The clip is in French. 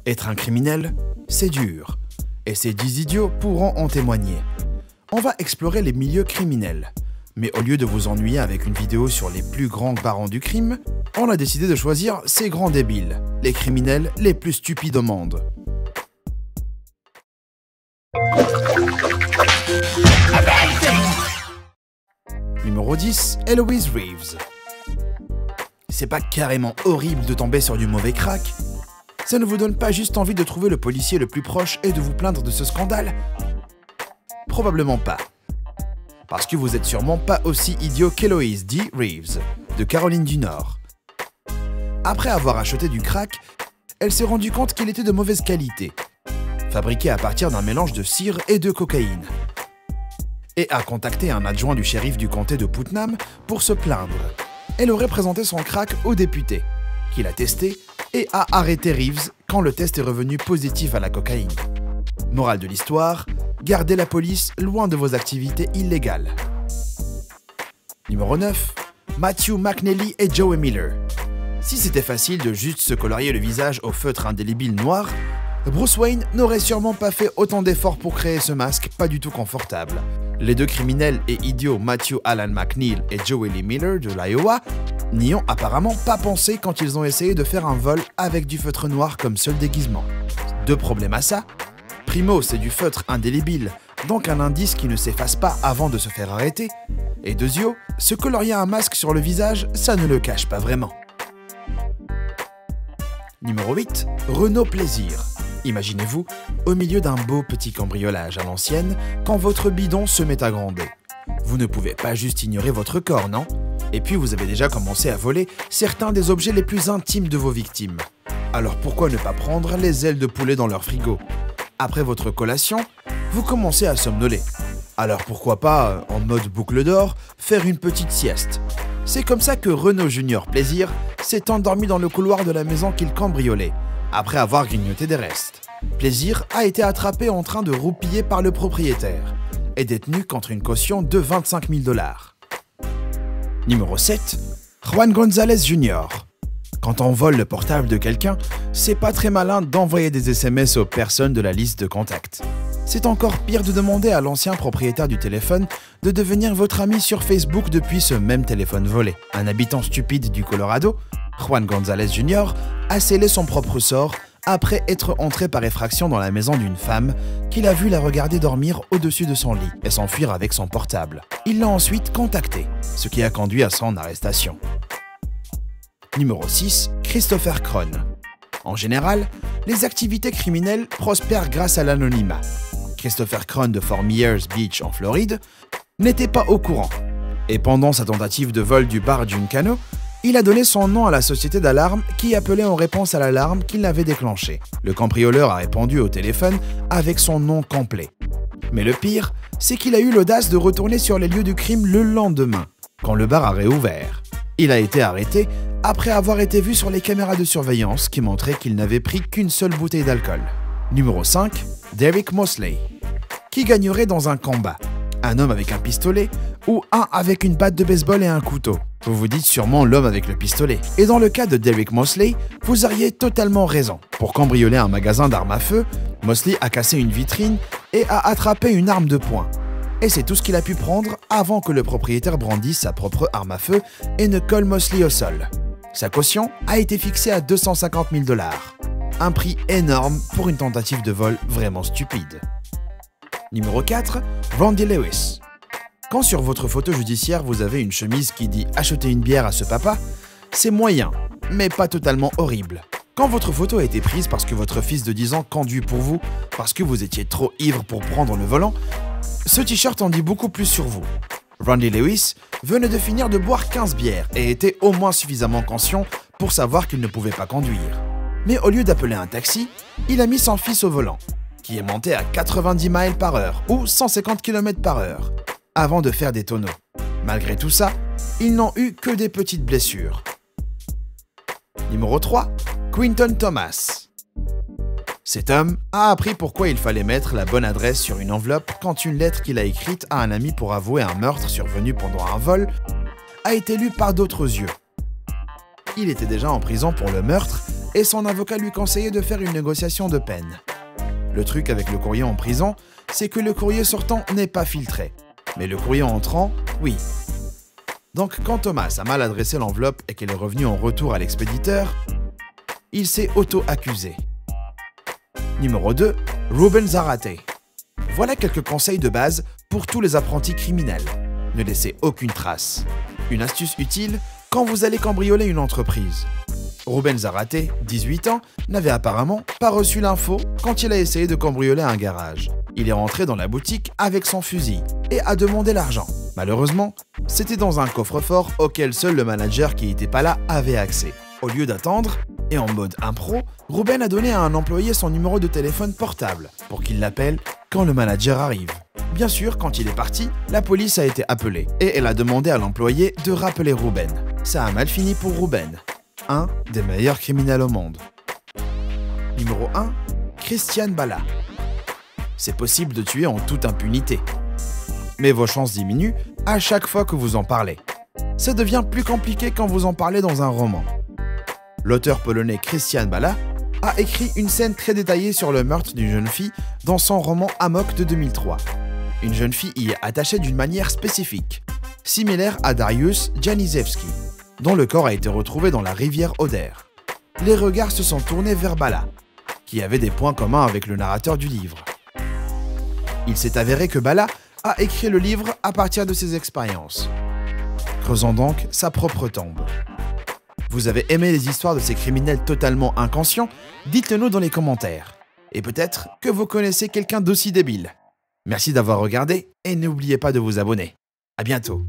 Être un criminel, c'est dur. Et ces 10 idiots pourront en témoigner. On va explorer les milieux criminels. Mais au lieu de vous ennuyer avec une vidéo sur les plus grands barons du crime, on a décidé de choisir ces grands débiles, les criminels les plus stupides au monde. Numéro 10, Eloise Reeves. C'est pas carrément horrible de tomber sur du mauvais crack? Ça ne vous donne pas juste envie de trouver le policier le plus proche et de vous plaindre de ce scandale? Probablement pas. Parce que vous êtes sûrement pas aussi idiot qu'Eloise D. Reeves, de Caroline du Nord. Après avoir acheté du crack, elle s'est rendue compte qu'il était de mauvaise qualité, fabriqué à partir d'un mélange de cire et de cocaïne, et a contacté un adjoint du shérif du comté de Putnam pour se plaindre. Elle aurait présenté son crack au député, qui l'a testé et a arrêté Reeves quand le test est revenu positif à la cocaïne. Morale de l'histoire, gardez la police loin de vos activités illégales. Numéro 9, Matthew McNally et Joey Miller. Si c'était facile de juste se colorier le visage au feutre indélébile noir, Bruce Wayne n'aurait sûrement pas fait autant d'efforts pour créer ce masque pas du tout confortable. Les deux criminels et idiots Matthew Allen McNeil et Joey Lee Miller de l'Iowa n'y ont apparemment pas pensé quand ils ont essayé de faire un vol avec du feutre noir comme seul déguisement. Deux problèmes à ça. Primo, c'est du feutre indélébile, donc un indice qui ne s'efface pas avant de se faire arrêter. Et deuxio, se colorier un masque sur le visage, ça ne le cache pas vraiment. Numéro 8, Renault Plaisir. Imaginez-vous, au milieu d'un beau petit cambriolage à l'ancienne, quand votre bidon se met à gronder. Vous ne pouvez pas juste ignorer votre corps, non? Et puis vous avez déjà commencé à voler certains des objets les plus intimes de vos victimes. Alors pourquoi ne pas prendre les ailes de poulet dans leur frigo? Après votre collation, vous commencez à somnoler. Alors pourquoi pas, en mode boucle d'or, faire une petite sieste? C'est comme ça que Renault Junior Plaisir s'est endormi dans le couloir de la maison qu'il cambriolait, après avoir grignoté des restes. Plaisir a été attrapé en train de roupiller par le propriétaire et détenu contre une caution de 25 000 $. Numéro 7, Juan Gonzalez Jr. Quand on vole le portable de quelqu'un, c'est pas très malin d'envoyer des SMS aux personnes de la liste de contacts. C'est encore pire de demander à l'ancien propriétaire du téléphone de devenir votre ami sur Facebook depuis ce même téléphone volé. Un habitant stupide du Colorado, Juan Gonzalez Jr. a scellé son propre sort après être entré par effraction dans la maison d'une femme qu'il a vu la regarder dormir au-dessus de son lit et s'enfuir avec son portable. Il l'a ensuite contacté, ce qui a conduit à son arrestation. Numéro 6, Christopher Kron. En général, les activités criminelles prospèrent grâce à l'anonymat. Christopher Kron de Fort Myers Beach en Floride n'était pas au courant. Et pendant sa tentative de vol du bar Juncano, il a donné son nom à la société d'alarme qui appelait en réponse à l'alarme qu'il avait déclenchée. Le cambrioleur a répondu au téléphone avec son nom complet. Mais le pire, c'est qu'il a eu l'audace de retourner sur les lieux du crime le lendemain, quand le bar a réouvert. Il a été arrêté après avoir été vu sur les caméras de surveillance qui montraient qu'il n'avait pris qu'une seule bouteille d'alcool. Numéro 5, Derek Mosley. Qui gagnerait dans un combat? Un homme avec un pistolet ou un avec une batte de baseball et un couteau? Vous vous dites sûrement l'homme avec le pistolet. Et dans le cas de Derek Mosley, vous auriez totalement raison. Pour cambrioler un magasin d'armes à feu, Mosley a cassé une vitrine et a attrapé une arme de poing. Et c'est tout ce qu'il a pu prendre avant que le propriétaire brandisse sa propre arme à feu et ne colle Mosley au sol. Sa caution a été fixée à 250 000 $. Un prix énorme pour une tentative de vol vraiment stupide. Numéro 4, Randy Lewis. Quand sur votre photo judiciaire vous avez une chemise qui dit « Achetez une bière à ce papa », c'est moyen, mais pas totalement horrible. Quand votre photo a été prise parce que votre fils de 10 ans conduit pour vous, parce que vous étiez trop ivre pour prendre le volant, ce t-shirt en dit beaucoup plus sur vous. Randy Lewis venait de finir de boire 15 bières et était au moins suffisamment conscient pour savoir qu'il ne pouvait pas conduire. Mais au lieu d'appeler un taxi, il a mis son fils au volant, qui est monté à 90 miles par heure ou 150 km par heure, avant de faire des tonneaux. Malgré tout ça, ils n'ont eu que des petites blessures. Numéro 3, Quinton Thomas. Cet homme a appris pourquoi il fallait mettre la bonne adresse sur une enveloppe quand une lettre qu'il a écrite à un ami pour avouer un meurtre survenu pendant un vol a été lue par d'autres yeux. Il était déjà en prison pour le meurtre et son avocat lui conseillait de faire une négociation de peine. Le truc avec le courrier en prison, c'est que le courrier sortant n'est pas filtré. Mais le courrier entrant, oui. Donc quand Thomas a mal adressé l'enveloppe et qu'elle est revenue en retour à l'expéditeur, il s'est auto-accusé. Numéro 2. Ruben Zarate. Voilà quelques conseils de base pour tous les apprentis criminels. Ne laissez aucune trace. Une astuce utile quand vous allez cambrioler une entreprise. Ruben Zarate, 18 ans, n'avait apparemment pas reçu l'info quand il a essayé de cambrioler un garage. Il est rentré dans la boutique avec son fusil et a demandé l'argent. Malheureusement, c'était dans un coffre-fort auquel seul le manager qui n'était pas là avait accès. Au lieu d'attendre, et en mode impro, Ruben a donné à un employé son numéro de téléphone portable pour qu'il l'appelle quand le manager arrive. Bien sûr, quand il est parti, la police a été appelée et elle a demandé à l'employé de rappeler Ruben. Ça a mal fini pour Ruben, un des meilleurs criminels au monde. Numéro 1. Christian Bala. C'est possible de tuer en toute impunité. Mais vos chances diminuent à chaque fois que vous en parlez. Ça devient plus compliqué quand vous en parlez dans un roman. L'auteur polonais Christian Bala a écrit une scène très détaillée sur le meurtre d'une jeune fille dans son roman Amok de 2003. Une jeune fille y est attachée d'une manière spécifique, similaire à Dariusz Janiszewski, dont le corps a été retrouvé dans la rivière Oder. Les regards se sont tournés vers Bala, qui avait des points communs avec le narrateur du livre. Il s'est avéré que Bala a écrit le livre à partir de ses expériences, creusant donc sa propre tombe. Vous avez aimé les histoires de ces criminels totalement inconscients? Dites-le nous dans les commentaires. Et peut-être que vous connaissez quelqu'un d'aussi débile. Merci d'avoir regardé et n'oubliez pas de vous abonner. À bientôt.